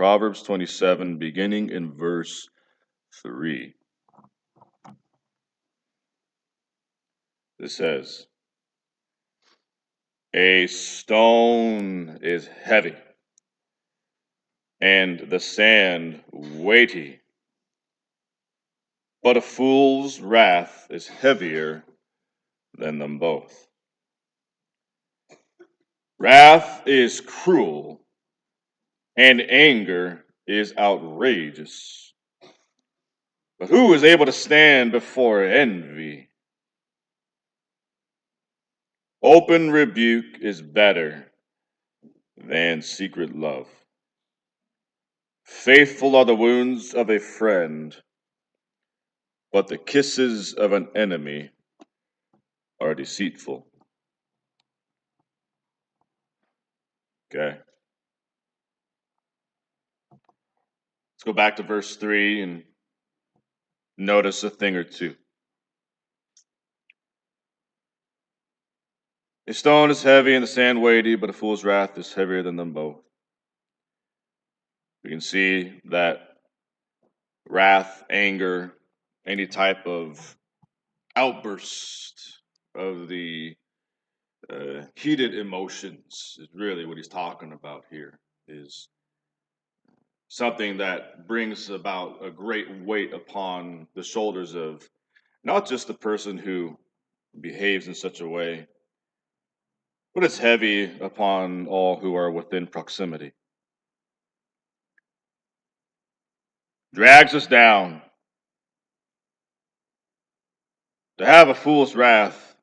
Proverbs 27, beginning in verse 3. It says, "A stone is heavy, and the sand weighty, but a fool's wrath is heavier than them both." Wrath is cruel, and anger is outrageous. But who is able to stand before envy? Open rebuke is better than secret love. Faithful are the wounds of a friend, but the kisses of an enemy are deceitful. Okay. Let's go back to verse 3 and notice a thing or two. A stone is heavy and the sand weighty, but a fool's wrath is heavier than them both. We can see that wrath, anger, any type of outburst of the heated emotions is really what he's talking about here, is something that brings about a great weight upon the shoulders of not just the person who behaves in such a way, but it's heavy upon all who are within proximity. Drags us down. To have a fool's wrath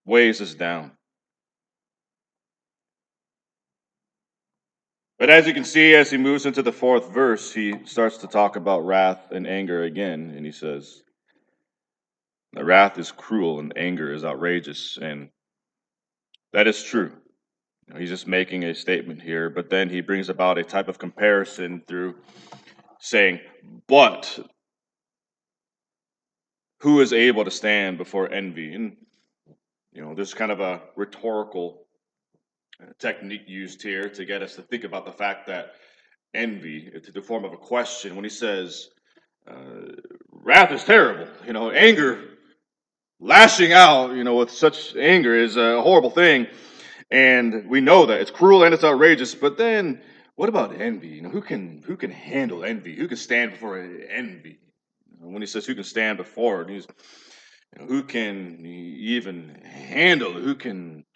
weighs us down. But as you can see, as he moves into the fourth verse, he starts to talk about wrath and anger again. And he says, "The wrath is cruel and anger is outrageous." And that is true. He's just making a statement here. But then he brings about a type of comparison through saying, "But who is able to stand before envy?" And, there's kind of a rhetorical technique used here to get us to think about the fact that envy, to the form of a question, when he says, wrath is terrible, anger, lashing out, with such anger is a horrible thing. And we know that it's cruel and it's outrageous. But then what about envy? Who can handle envy? Who can stand before envy? When he says who can stand before it, he's who can even handle it? Who can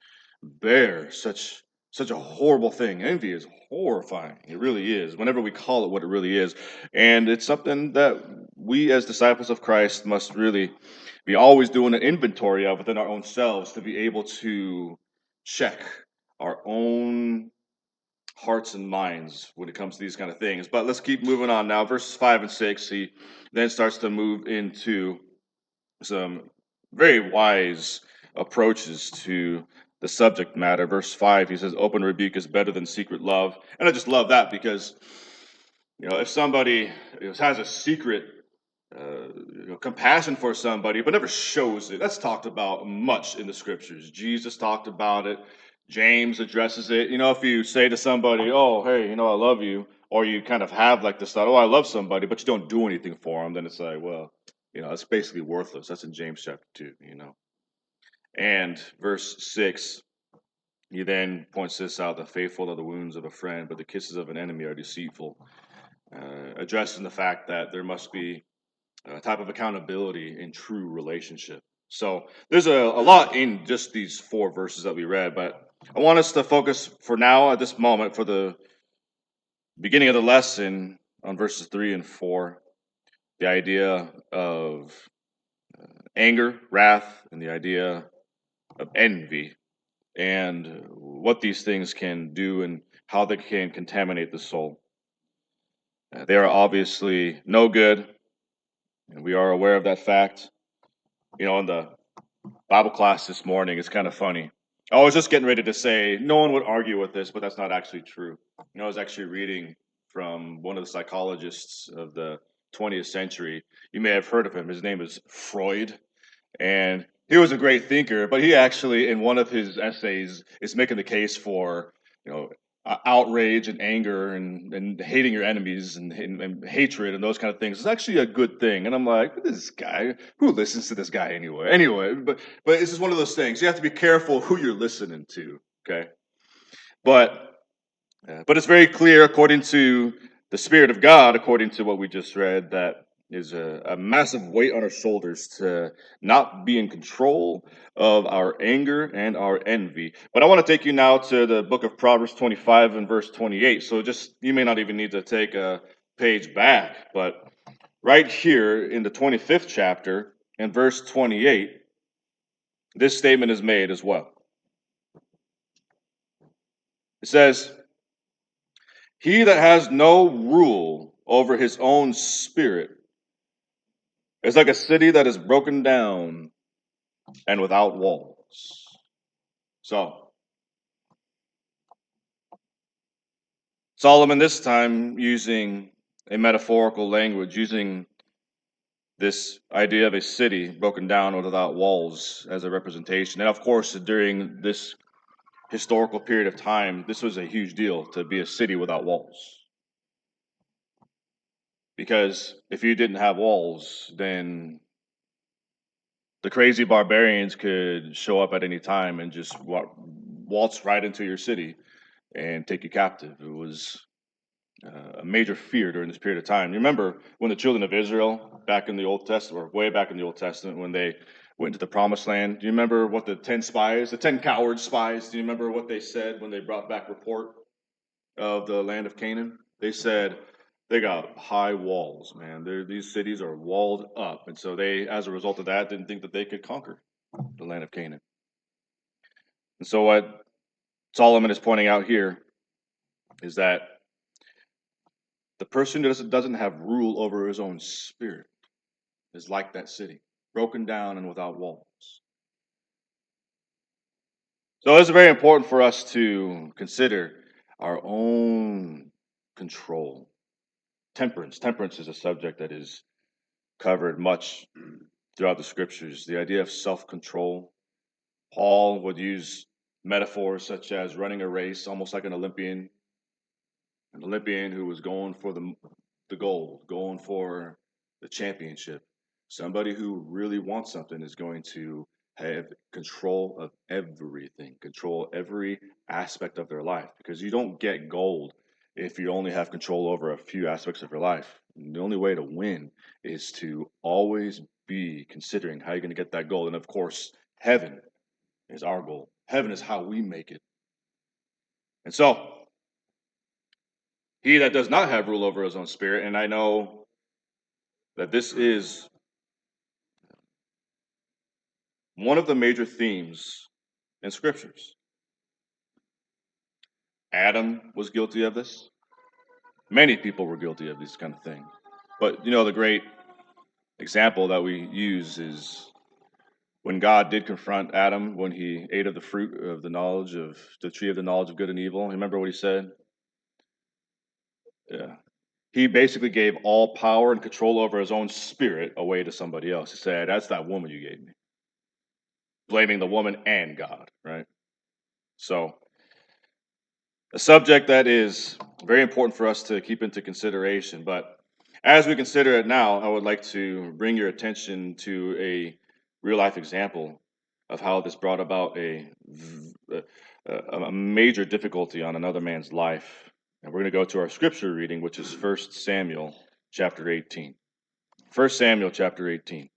bear such a horrible thing? Envy is horrifying. It really is. Whenever we call it what it really is, and it's something that we as disciples of Christ must really be always doing an inventory of within our own selves to be able to check our own hearts and minds when it comes to these kind of things. But let's keep moving on now. Verses 5 and 6, he then starts to move into some very wise approaches to the subject matter. Verse 5, he says, "Open rebuke is better than secret love." And I just love that because, if somebody has a secret compassion for somebody, but never shows it, that's talked about much in the scriptures. Jesus talked about it. James addresses it. If you say to somebody, "Oh, hey, I love you," or you kind of have like this thought, "Oh, I love somebody," but you don't do anything for them, then it's like, well, it's basically worthless. That's in James chapter 2, And verse 6, he then points this out: "The faithful are the wounds of a friend, but the kisses of an enemy are deceitful," addressing the fact that there must be a type of accountability in true relationship. So there's a lot in just these 4 verses that we read, but I want us to focus for now at this moment, for the beginning of the lesson, on verses 3 and 4, the idea of anger, wrath, and the idea of envy, and what these things can do and how they can contaminate the soul. They are obviously no good, and we are aware of that fact. In the Bible class this morning, it's kind of funny. I was just getting ready to say no one would argue with this, but that's not actually true. I was actually reading from one of the psychologists of the 20th century. You may have heard of him. His name is Freud. And he was a great thinker, but he actually, in one of his essays, is making the case for, outrage and anger and hating your enemies and hatred and those kind of things is actually a good thing. And I'm like, this guy, who listens to this guy anyway? Anyway, but it's just one of those things. You have to be careful who you're listening to. Okay, but but it's very clear, according to the Spirit of God, according to what we just read, that is a massive weight on our shoulders to not be in control of our anger and our envy. But I want to take you now to the book of Proverbs 25 and verse 28. So just, you may not even need to take a page back, but right here in the 25th chapter and verse 28, this statement is made as well. It says, "He that has no rule over his own spirit is like a city that is broken down and without walls." So, Solomon this time using a metaphorical language, using this idea of a city broken down or without walls as a representation. And of course, during this historical period of time, this was a huge deal to be a city without walls. Because if you didn't have walls, then the crazy barbarians could show up at any time and just waltz right into your city and take you captive. It was a major fear during this period of time. You remember when the children of Israel, back in the Old Testament, or way back in the Old Testament, when they went into the Promised Land? Do you remember what the 10 spies, the 10 coward spies, do you remember what they said when they brought back report of the land of Canaan? They said, they got high walls, man. These cities are walled up. And so they, as a result of that, didn't think that they could conquer the land of Canaan. And so what Solomon is pointing out here is that the person who doesn't have rule over his own spirit is like that city, broken down and without walls. So it's very important for us to consider our own control. Temperance. Temperance is a subject that is covered much throughout the scriptures. The idea of self-control. Paul would use metaphors such as running a race, almost like an Olympian who was going for the gold, going for the championship. Somebody who really wants something is going to have control of everything, control every aspect of their life, because you don't get gold if you only have control over a few aspects of your life. And the only way to win is to always be considering how you're going to get that gold. And of course, heaven is our goal. Heaven is how we make it. And so, he that does not have rule over his own spirit, and I know that this is one of the major themes in scriptures. Adam was guilty of this. Many people were guilty of this kind of thing. But you know, the great example that we use is when God did confront Adam when he ate of the fruit of the tree of the knowledge of good and evil. Remember what he said? Yeah. He basically gave all power and control over his own spirit away to somebody else. He said, "That's that woman you gave me." Blaming the woman and God, right? So, a subject that is very important for us to keep into consideration. But as we consider it now, I would like to bring your attention to a real life example of how this brought about a major difficulty on another man's life. And we're going to go to our scripture reading, which is 1 Samuel chapter 18. 1 Samuel chapter 18.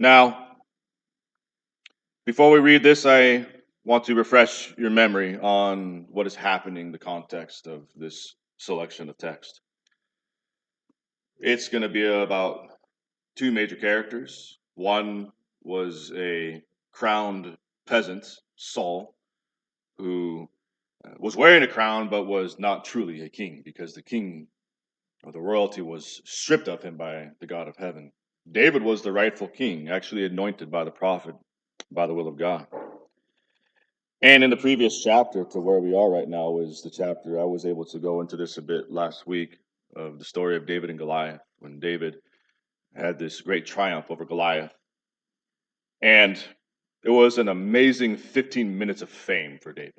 Now, before we read this, I want to refresh your memory on what is happening, the context of this selection of text. It's going to be about two major characters. One was a crowned peasant, Saul, who was wearing a crown but was not truly a king because the king or the royalty was stripped of him by the God of heaven. David was the rightful king, actually anointed by the prophet by the will of God. And in the previous chapter to where we are right now is the chapter I was able to go into this a bit last week of the story of David and Goliath, when David had this great triumph over Goliath. And it was an amazing 15 minutes of fame for David.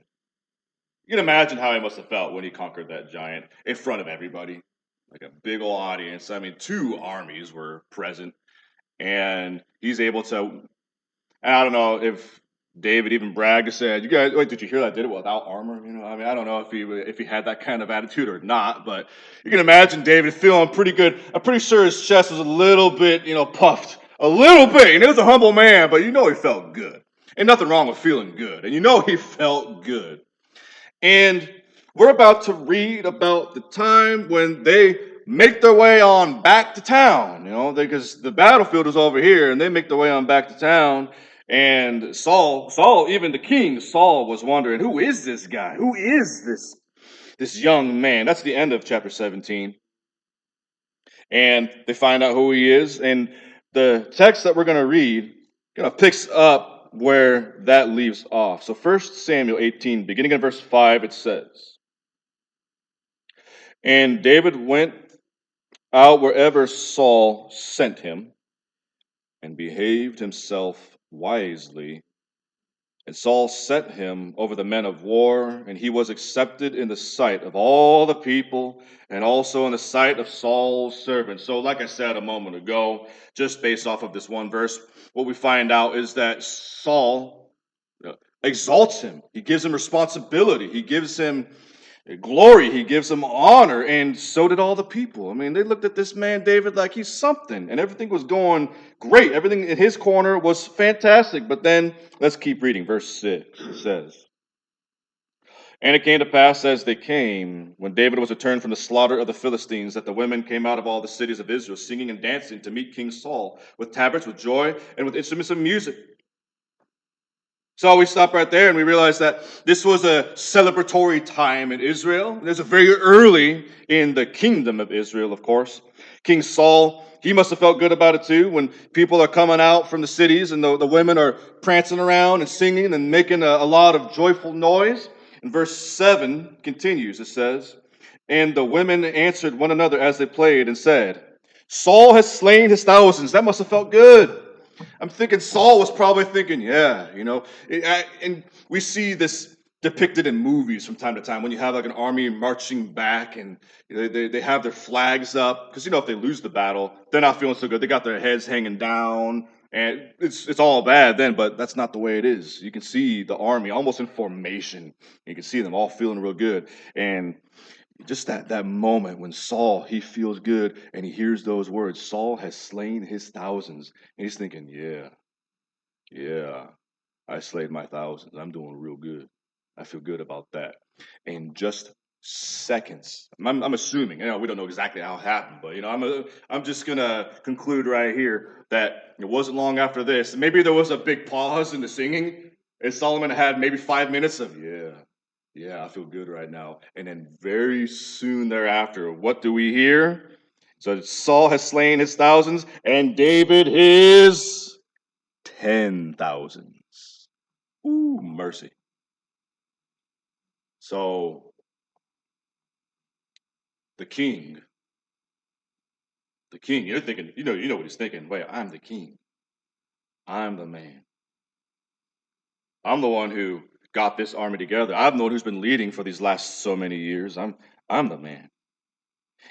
You can imagine how he must have felt when he conquered that giant in front of everybody, like a big old audience. I mean, two armies were present, and he's able to. I don't know if David even bragged and said, "You guys, wait, did you hear that? I did it without armor." You know, I mean, I don't know if he had that kind of attitude or not, but you can imagine David feeling pretty good. I'm pretty sure his chest was a little bit, puffed, a little bit. And he was a humble man, but he felt good. Ain't nothing wrong with feeling good, and he felt good. And we're about to read about the time when they make their way on back to town, because the battlefield is over here, and they make their way on back to town. And Saul, even the king, Saul was wondering, who is this guy? Who is this young man? That's the end of chapter 17. And they find out who he is. And the text that we're going to read picks up where that leaves off. So 1 Samuel 18, beginning in verse 5, it says, "And David went out wherever Saul sent him, and behaved himself wisely. And Saul set him over the men of war, and he was accepted in the sight of all the people, and also in the sight of Saul's servants." So, like I said a moment ago, just based off of this one verse, what we find out is that Saul exalts him. He gives him responsibility. He gives him glory. He gives him honor. And so did all the people. I mean, they looked at this man, David, like he's something. And everything was going great. Everything in his corner was fantastic. But then let's keep reading. Verse 6 says, "And it came to pass as they came, when David was returned from the slaughter of the Philistines, that the women came out of all the cities of Israel, singing and dancing to meet King Saul, with tabrets, with joy, and with instruments of music." So we stop right there and we realize that this was a celebratory time in Israel. There's a very early in the kingdom of Israel, of course. King Saul, he must have felt good about it too, when people are coming out from the cities and the women are prancing around and singing and making a lot of joyful noise. And verse 7 continues, it says, "And the women answered one another as they played and said, 'Saul has slain his thousands.'" That must have felt good. I'm thinking Saul was probably thinking, yeah, and we see this depicted in movies from time to time when you have like an army marching back and they have their flags up because if they lose the battle, they're not feeling so good. They got their heads hanging down and it's all bad then, but that's not the way it is. You can see the army almost in formation. You can see them all feeling real good. And just that moment when Saul, he feels good and he hears those words, Saul has slain his thousands. And he's thinking, yeah, I slayed my thousands. I'm doing real good. I feel good about that. In just seconds, I'm assuming, we don't know exactly how it happened, but I'm just gonna conclude right here that it wasn't long after this. Maybe there was a big pause in the singing, and Solomon had maybe 5 minutes of yeah, I feel good right now. And then very soon thereafter, what do we hear? So Saul has slain his thousands, and David his 10,000s. Ooh, mercy. So the king, you're thinking, you know what he's thinking. Wait, I'm the king. I'm the man. I'm the one who got this army together. I'm the one who's been leading for these last so many years. I'm the man.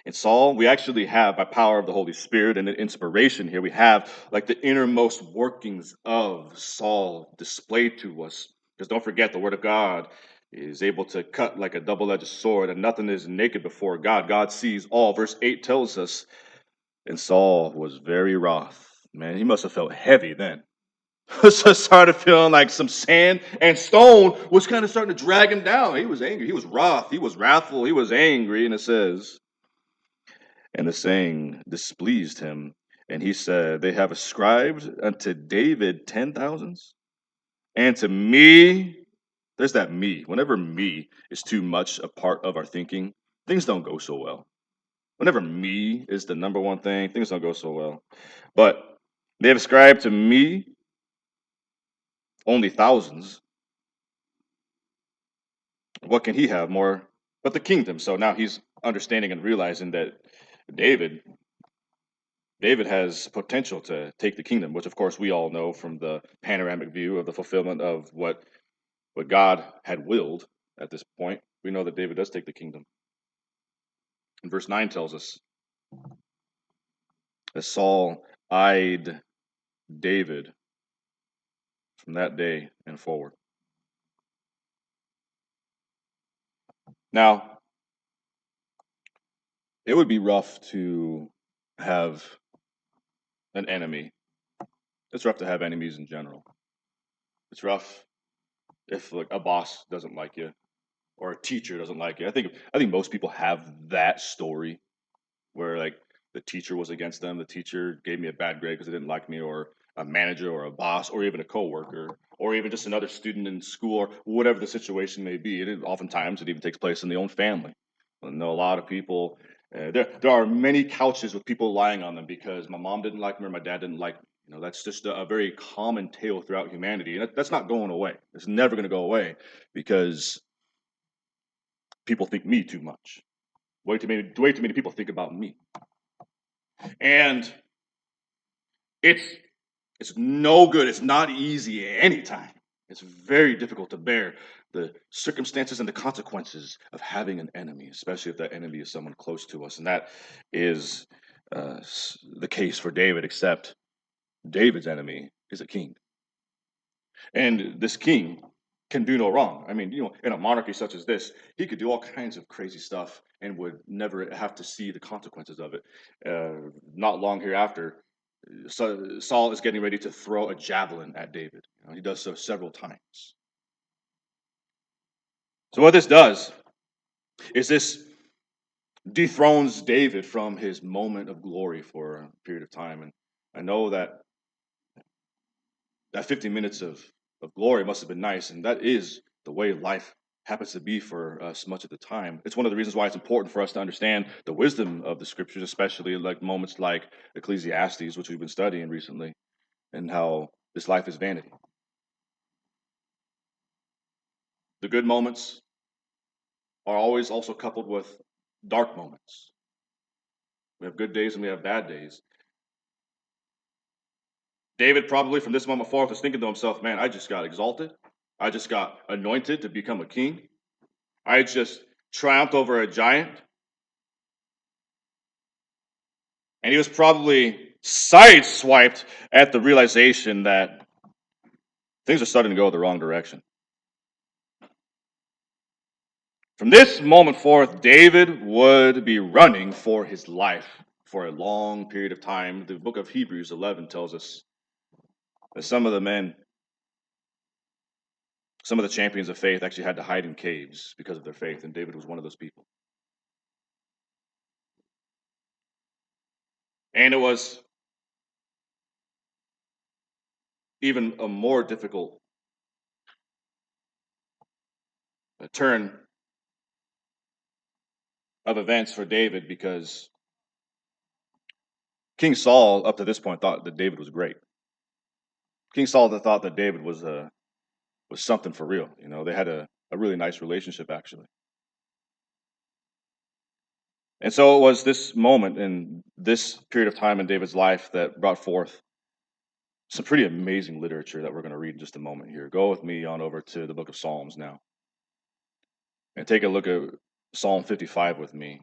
In Saul, we actually have, by power of the Holy Spirit and inspiration here, we have like the innermost workings of Saul displayed to us. Because don't forget, the Word of God is able to cut like a double edged sword, and nothing is naked before God. God sees all. Verse 8 tells us, and Saul was very wroth. Man, he must have felt heavy then. So started feeling like some sand and stone was kind of starting to drag him down. He was angry. He was wroth. He was wrathful. He was angry. And it says, "And the saying displeased him, and he said, They have ascribed unto David 10,000s, and to me," there's that me. Whenever me is too much a part of our thinking, things don't go so well. Whenever me is the number one thing, things don't go so well. But they have ascribed to me only thousands, What can he have more but the kingdom? So now he's understanding and realizing that David David has potential to take the kingdom, which of course we all know from the panoramic view of the fulfillment of what God had willed at this point. We know that David does take the kingdom. And verse 9 tells us that Saul eyed David from that day and forward. Now, it would be rough to have an enemy. It's rough to have enemies in general. It's rough if like a boss doesn't like you or a teacher doesn't like you. I think most people have that story where like the teacher was against them. The teacher gave me a bad grade because they didn't like me, or a manager or a boss or even a coworker or even just another student in school or whatever the situation may be. Oftentimes it even takes place in the own family. I know a lot of people. There are many couches with people lying on them because my mom didn't like me or my dad didn't like me. That's just a very common tale throughout humanity, and that's not going away. It's never going to go away because people think me too much. Way too many people think about me, and it's it's no good. It's not easy anytime. It's very difficult to bear the circumstances and the consequences of having an enemy, especially if that enemy is someone close to us. And that is the case for David, except David's enemy is a king. And this king can do no wrong. I mean, in a monarchy such as this, he could do all kinds of crazy stuff and would never have to see the consequences of it. Not long hereafter, Saul is getting ready to throw a javelin at David. He does so several times. So what this does is this dethrones David from his moment of glory for a period of time. And I know that 50 minutes of glory must have been nice, and that is the way life happens to be for us much of the time. It's one of the reasons why it's important for us to understand the wisdom of the scriptures, especially like moments like Ecclesiastes, which we've been studying recently, and how this life is vanity. The good moments are always also coupled with dark moments. We have good days and we have bad days. David probably from this moment forth is thinking to himself, man, I just got exalted. I just got anointed to become a king. I just triumphed over a giant. And he was probably sideswiped at the realization that things are starting to go the wrong direction. From this moment forth, David would be running for his life for a long period of time. The book of Hebrews 11 tells us that some of the champions of faith actually had to hide in caves because of their faith, and David was one of those people. And it was even a more difficult turn of events for David because King Saul, up to this point, thought that David was great. King Saul thought that David was something for real. They had a really nice relationship actually. And so it was this moment in this period of time in David's life that brought forth some pretty amazing literature that we're going to read in just a moment here. Go with me on over to the book of Psalms now and take a look at Psalm 55 with me.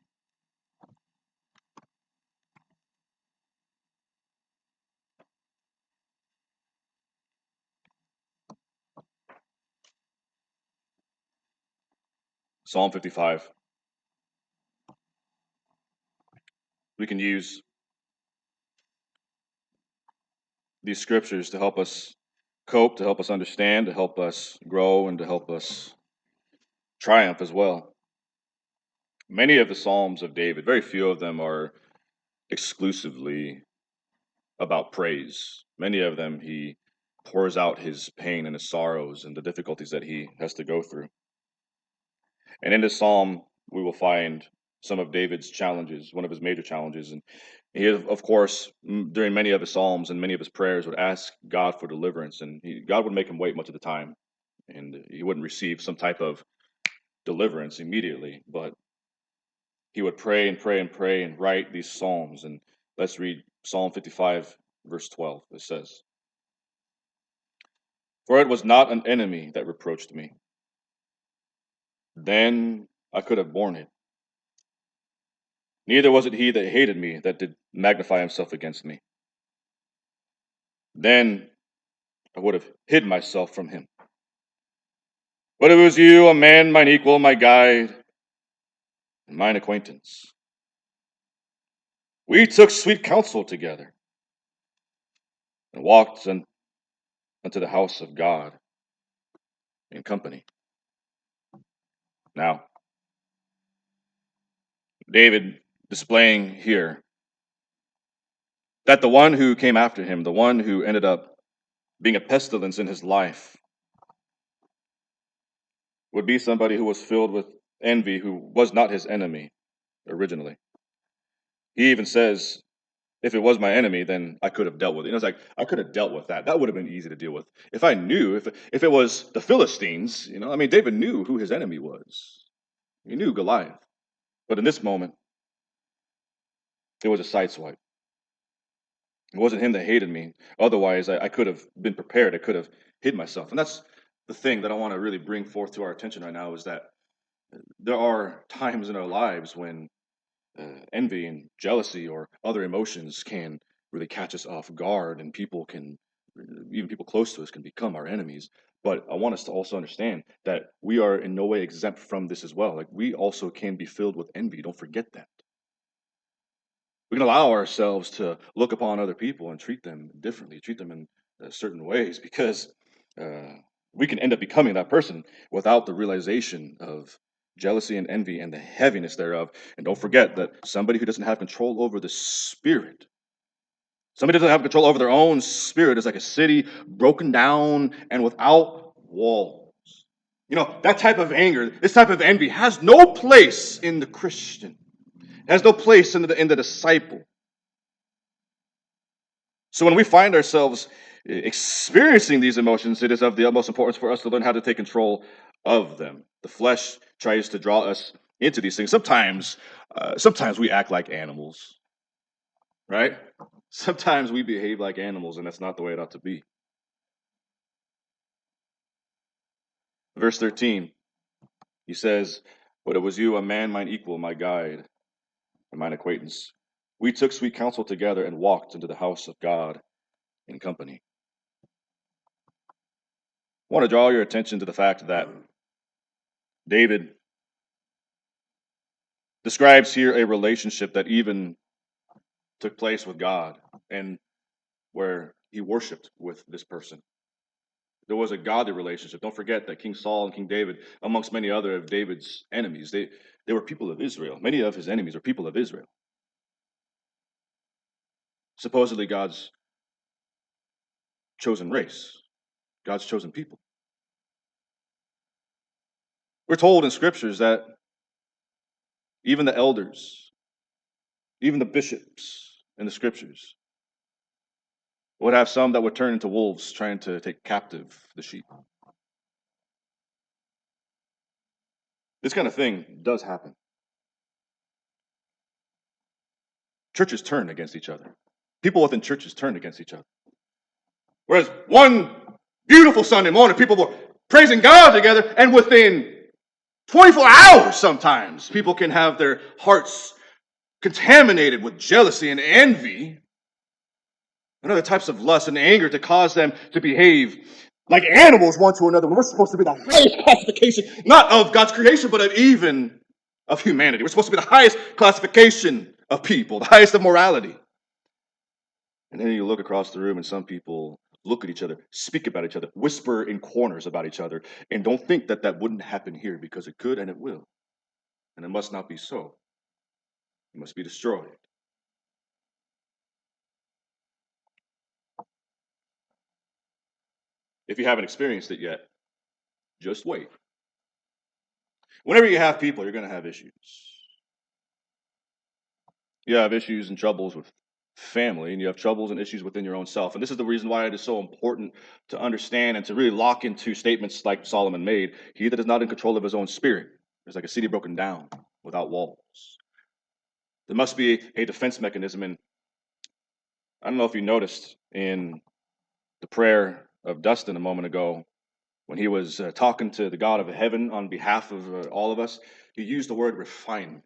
Psalm 55. We can use these scriptures to help us cope, to help us understand, to help us grow, and to help us triumph as well. Many of the Psalms of David, very few of them are exclusively about praise. Many of them, he pours out his pain and his sorrows and the difficulties that he has to go through. And in this psalm, we will find some of David's challenges, one of his major challenges. And he, of course, during many of his psalms and many of his prayers, would ask God for deliverance. And God would make him wait much of the time. And he wouldn't receive some type of deliverance immediately, but he would pray and pray and pray and write these psalms. And let's read Psalm 55, verse 12. It says, "For it was not an enemy that reproached me. Then I could have borne it. Neither was it he that hated me that did magnify himself against me. Then I would have hid myself from him. But it was you, a man, mine equal, my guide, and mine acquaintance. We took sweet counsel together and walked unto the house of God in company." Now, David displaying here that the one who came after him, the one who ended up being a pestilence in his life, would be somebody who was filled with envy, who was not his enemy originally. He even says, if it was my enemy, then I could have dealt with it. It's like, I could have dealt with that. That would have been easy to deal with. If I knew, if it was the Philistines, David knew who his enemy was. He knew Goliath. But in this moment, it was a sideswipe. It wasn't him that hated me. Otherwise, I could have been prepared. I could have hid myself. And that's the thing that I want to really bring forth to our attention right now, is that there are times in our lives when envy and jealousy or other emotions can really catch us off guard, and even people close to us, can become our enemies. But I want us to also understand that we are in no way exempt from this as well. Like, we also can be filled with envy. Don't forget that. We can allow ourselves to look upon other people and treat them differently, treat them in certain ways, because uh, we can end up becoming that person without the realization of jealousy and envy and the heaviness thereof. And don't forget that somebody who doesn't have control over the spirit, somebody who doesn't have control over their own spirit, is like a city broken down and without walls. That type of anger, this type of envy, has no place in the Christian. It has no place in the disciple. So when we find ourselves experiencing these emotions, it is of the utmost importance for us to learn how to take control of them. The flesh tries to draw us into these things. Sometimes we act like animals, right? Sometimes we behave like animals, and that's not the way it ought to be. Verse 13, he says, "But it was you, a man, mine equal, my guide, and mine acquaintance. We took sweet counsel together and walked into the house of God in company." I want to draw your attention to the fact that David describes here a relationship that even took place with God, and where he worshiped with this person. There was a godly relationship. Don't forget that King Saul and King David, amongst many other of David's enemies, they were people of Israel. Many of his enemies were people of Israel. Supposedly God's chosen race, God's chosen people. We're told in scriptures that even the elders, even the bishops in the scriptures, would have some that would turn into wolves trying to take captive the sheep. This kind of thing does happen. Churches turn against each other. People within churches turn against each other. Whereas one beautiful Sunday morning, people were praising God together, and within 24 hours sometimes, people can have their hearts contaminated with jealousy and envy and other types of lust and anger to cause them to behave like animals one to another. When we're supposed to be the highest classification, not of God's creation, but of humanity. We're supposed to be the highest classification of people, the highest of morality. And then you look across the room, and some people look at each other, speak about each other, whisper in corners about each other, and don't think that that wouldn't happen here, because it could and it will. And it must not be so. It must be destroyed. If you haven't experienced it yet, just wait. Whenever you have people, you're going to have issues. You have issues and troubles with family, and you have troubles and issues within your own self. And this is the reason why it is so important to understand and to really lock into statements like Solomon made: he that is not in control of his own spirit There's like a city broken down without walls. There must be a defense mechanism. And I don't know if you noticed in the prayer of Dustin a moment ago, when he was talking to the God of heaven on behalf of all of us, he used the word refinement.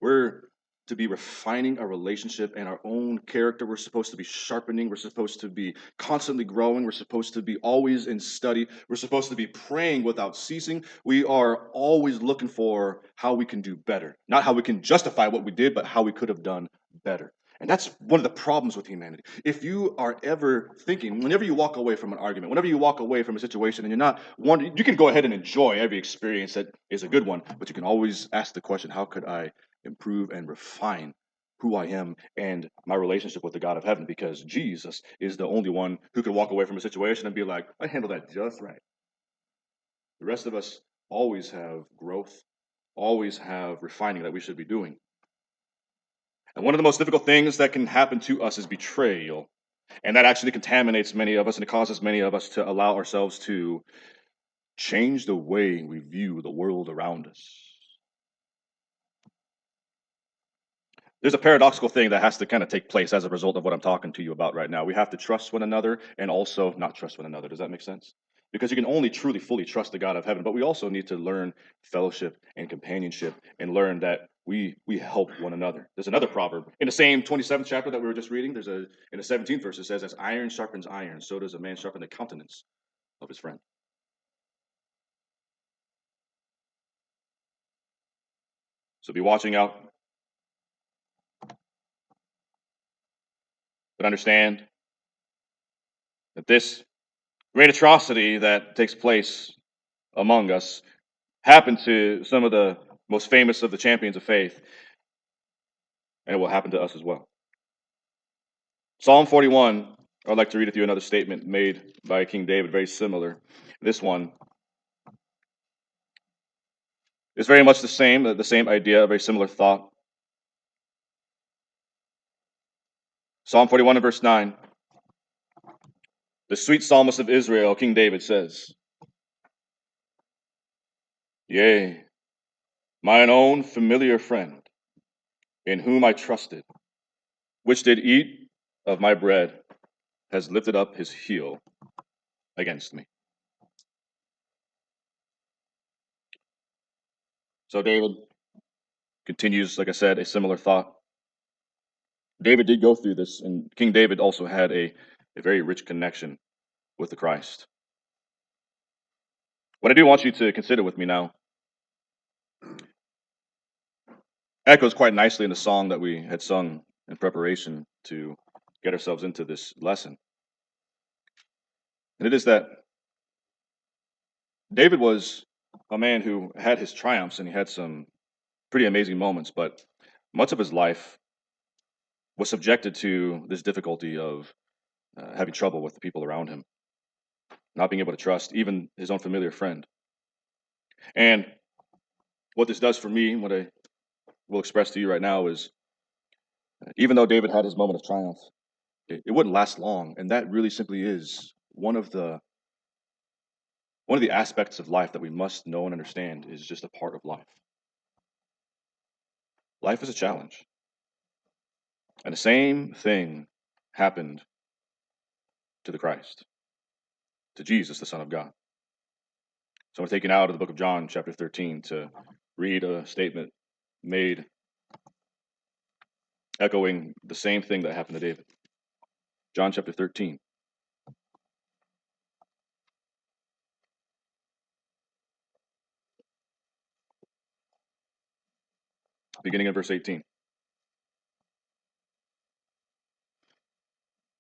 We're to be refining our relationship and our own character. We're supposed to be sharpening. We're supposed to be constantly growing. We're supposed to be always in study. We're supposed to be praying without ceasing. We are always looking for how we can do better. Not how we can justify what we did, but how we could have done better. And that's one of the problems with humanity. If you are ever thinking, whenever you walk away from an argument, whenever you walk away from a situation and you're not wondering, you can go ahead and enjoy every experience that is a good one, but you can always ask the question, how could I improve and refine who I am and my relationship with the God of heaven? Because Jesus is the only one who could walk away from a situation and be like, I handled that just right. The rest of us always have growth, always have refining that we should be doing. And one of the most difficult things that can happen to us is betrayal. And that actually contaminates many of us, and it causes many of us to allow ourselves to change the way we view the world around us. There's a paradoxical thing that has to kind of take place as a result of what I'm talking to you about right now. We have to trust one another and also not trust one another. Does that make sense? Because you can only truly, fully trust the God of heaven, but we also need to learn fellowship and companionship and learn that we help one another. There's another proverb in the same 27th chapter that we were just reading. There's a in the 17th verse it says, "As iron sharpens iron, so does a man sharpen the countenance of his friend." So be watching out, but understand that this great atrocity that takes place among us happened to some of the most famous of the champions of faith, and it will happen to us as well. Psalm 41, I'd like to read with you another statement made by King David, very similar. This one is very much the same idea, a very similar thought. Psalm 41 and verse 9, the sweet psalmist of Israel, King David says, Yea, mine own familiar friend, in whom I trusted, which did eat of my bread, has lifted up his heel against me. So David continues, like I said, a similar thought. David did go through this, and King David also had a very rich connection with the Christ. What I do want you to consider with me now echoes quite nicely in the song that we had sung in preparation to get ourselves into this lesson. And it is that David was a man who had his triumphs and he had some pretty amazing moments, but much of his life was subjected to this difficulty of having trouble with the people around him, not being able to trust even his own familiar friend. And what this does for me, what I will express to you right now, is even though David had his moment of triumph, it wouldn't last long, and that really simply is one of the aspects of life that we must know and understand is just a part of life. Life is a challenge, and the same thing happened to the Christ, to Jesus, the Son of God. So we're taken out of the book of John, chapter 13, to read a statement made echoing the same thing that happened to David. John chapter 13. Beginning in verse 18.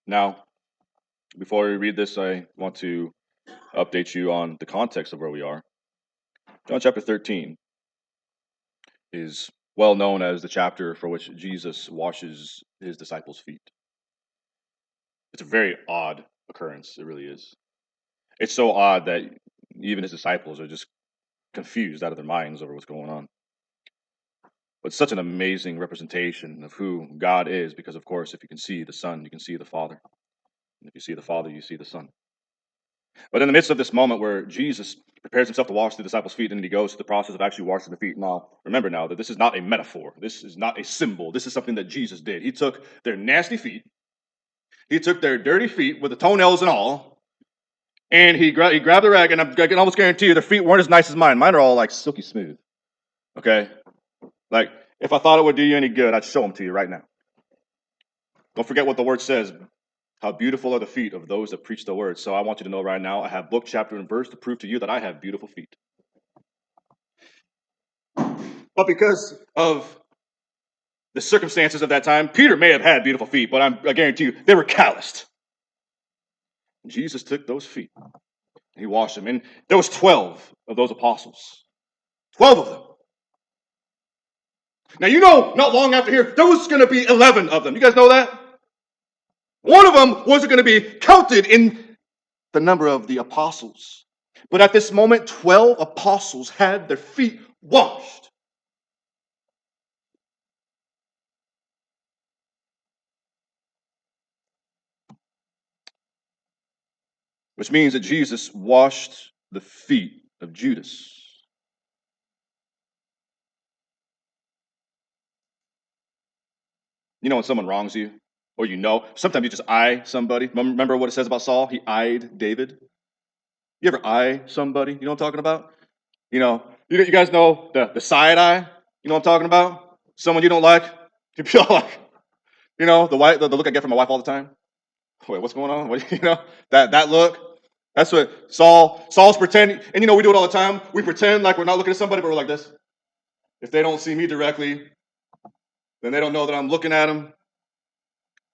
Now, before we read this, I want to update you on the context of where we are. John chapter 13 is well known as the chapter for which Jesus washes his disciples' feet. It's a very odd occurrence. It really is. It's so odd that even his disciples are just confused out of their minds over what's going on. But it's such an amazing representation of who God is, because, of course, if you can see the Son, you can see the Father. And if you see the Father, you see the Son. But in the midst of this moment where Jesus prepares himself to wash the disciples' feet, and he goes to the process of actually washing the feet. Now, remember now that this is not a metaphor. This is not a symbol. This is something that Jesus did. He took their nasty feet, he took their dirty feet with the toenails and all, and he grabbed a rag, and I can almost guarantee you their feet weren't as nice as mine. Mine are all like silky smooth. Okay? Like, if I thought it would do you any good, I'd show them to you right now. Don't forget what the word says. How beautiful are the feet of those that preach the word. So I want you to know right now, I have book, chapter, and verse to prove to you that I have beautiful feet. But because of the circumstances of that time, Peter may have had beautiful feet, but I guarantee you, they were calloused. Jesus took those feet and he washed them. And there was 12 of those apostles. 12 of them. Now, you know, not long after here, there was going to be 11 of them. You guys know that? One of them wasn't going to be counted in the number of the apostles. But at this moment, 12 apostles had their feet washed. Which means that Jesus washed the feet of Judas. You know when someone wrongs you, or sometimes you just eye somebody. Remember what it says about Saul? He eyed David. You ever eye somebody? You know what I'm talking about? You guys know the side eye? You know what I'm talking about? Someone you don't like. You feel like, the look I get from my wife all the time. Wait, what's going on? That look. That's what Saul's pretending. And we do it all the time. We pretend like we're not looking at somebody, but we're like this. If they don't see me directly, then they don't know that I'm looking at them.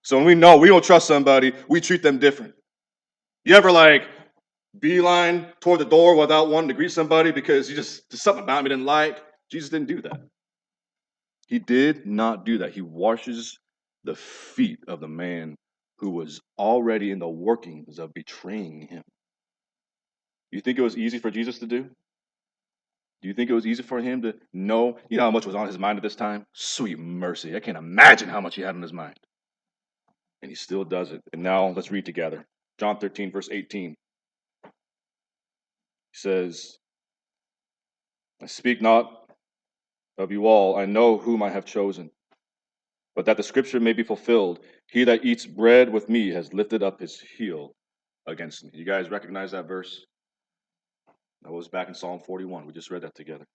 So when we know we don't trust somebody, we treat them different. You ever beeline toward the door without wanting to greet somebody because there's something about me didn't like? Jesus didn't do that. He did not do that. He washes the feet of the man who was already in the workings of betraying him. You think it was easy for Jesus to do? Do you think it was easy for him to know? You know how much was on his mind at this time? Sweet mercy. I can't imagine how much he had on his mind. And he still does it. And now let's read together. John 13, verse 18. He says, I speak not of you all. I know whom I have chosen. But that the scripture may be fulfilled, he that eats bread with me has lifted up his heel against me. You guys recognize that verse? That was back in Psalm 41. We just read that together.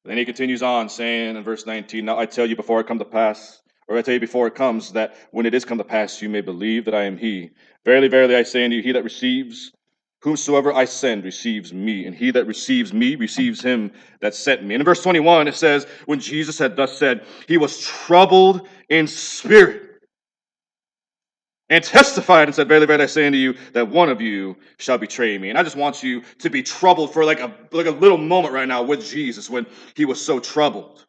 Then he continues on saying in verse 19, now I tell you before it come to pass, or I tell you before it comes, that when it is come to pass, you may believe that I am he. Verily, verily, I say unto you, he that receives whomsoever I send receives me, and he that receives me receives him that sent me. And in verse 21, it says, when Jesus had thus said, he was troubled in spirit, and testified and said, verily, verily, I say unto you, that one of you shall betray me. And I just want you to be troubled for like a little moment right now with Jesus when he was so troubled.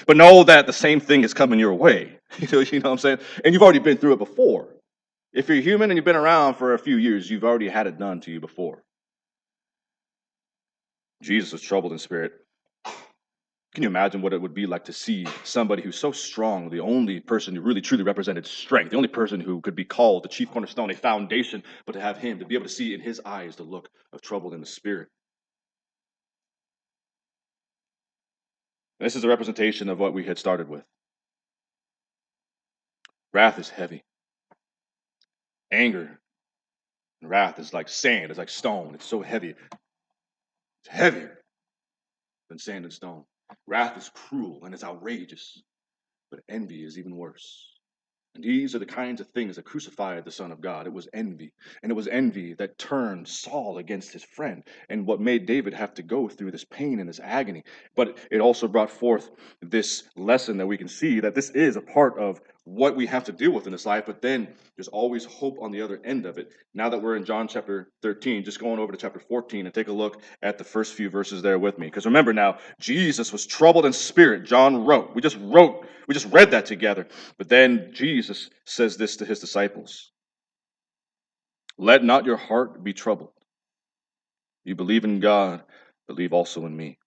But know that the same thing is coming your way. You know what I'm saying? And you've already been through it before. If you're human and you've been around for a few years, you've already had it done to you before. Jesus was troubled in spirit. Can you imagine what it would be like to see somebody who's so strong, the only person who really truly represented strength, the only person who could be called the chief cornerstone, a foundation, but to have him, to be able to see in his eyes the look of trouble in the spirit? And this is a representation of what we had started with. Wrath is heavy. Anger and wrath is like sand, it's like stone. It's so heavy. It's heavier than sand and stone. Wrath is cruel and it's outrageous, but envy is even worse. And these are the kinds of things that crucified the Son of God. It was envy. And it was envy that turned Saul against his friend and what made David have to go through this pain and this agony. But it also brought forth this lesson that we can see that this is a part of what we have to deal with in this life, but then there's always hope on the other end of it. Now that we're in John chapter 13, just going over to chapter 14 and take a look at the first few verses there with me. Because remember now, Jesus was troubled in spirit. John wrote. We just read that together. But then Jesus says this to his disciples. Let not your heart be troubled. You believe in God, believe also in me.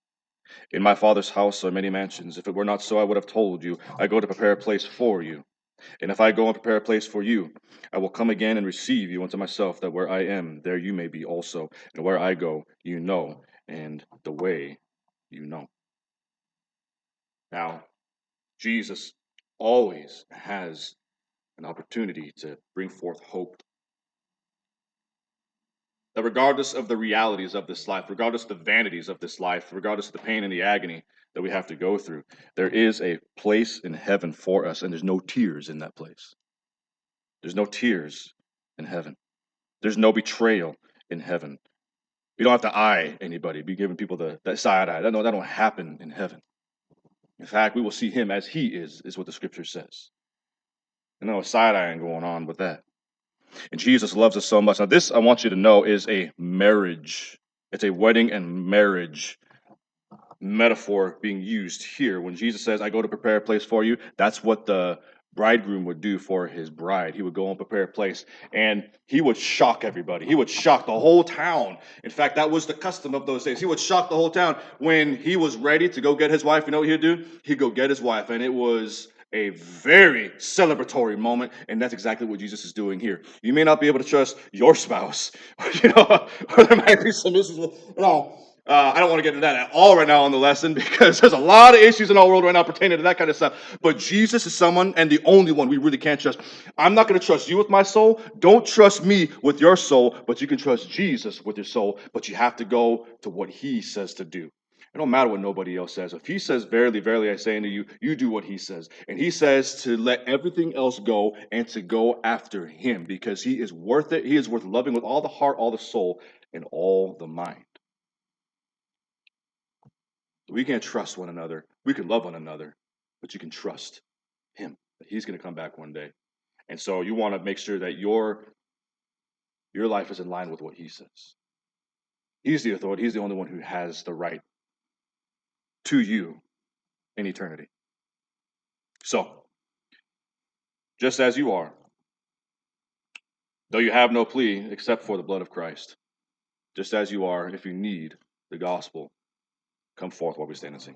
In my Father's house are many mansions. If it were not so, I would have told you. I go to prepare a place for you. And if I go and prepare a place for you, I will come again and receive you unto myself, that where I am, there you may be also. And where I go, you know, and the way you know. Now, Jesus always has an opportunity to bring forth hope. That regardless of the realities of this life, regardless of the vanities of this life, regardless of the pain and the agony that we have to go through, there is a place in heaven for us, and there's no tears in that place. There's no tears in heaven. There's no betrayal in heaven. We don't have to eye anybody, be giving people that side eye. That don't happen in heaven. In fact, we will see him as he is what the scripture says. And no side eyeing going on with that. And Jesus loves us so much. Now, this I want you to know is a marriage. It's a wedding and marriage metaphor being used here. When Jesus says, I go to prepare a place for you, that's what the bridegroom would do for his bride. He would go and prepare a place, and he would shock everybody. He would shock the whole town. In fact, that was the custom of those days. He would shock the whole town. When he was ready to go get his wife, you know what he'd do? He'd go get his wife, and it was a very celebratory moment, and that's exactly what Jesus is doing here. You may not be able to trust your spouse, or there might be some issues. I don't want to get into that at all right now on the lesson, because there's a lot of issues in our world right now pertaining to that kind of stuff. But Jesus is someone, and the only one we really can't trust. I'm not going to trust you with my soul. Don't trust me with your soul, but you can trust Jesus with your soul. But you have to go to what he says to do. It don't matter what nobody else says. If he says, verily, verily, I say unto you, you do what he says. And he says to let everything else go and to go after him, because he is worth it. He is worth loving with all the heart, all the soul, and all the mind. We can't trust one another. We can love one another, but you can trust him that he's going to come back one day. And so you want to make sure that your life is in line with what he says. He's the authority. He's the only one who has the right to you in eternity. So, just as you are, though you have no plea except for the blood of Christ, just as you are, if you need the gospel, come forth while we stand and sing.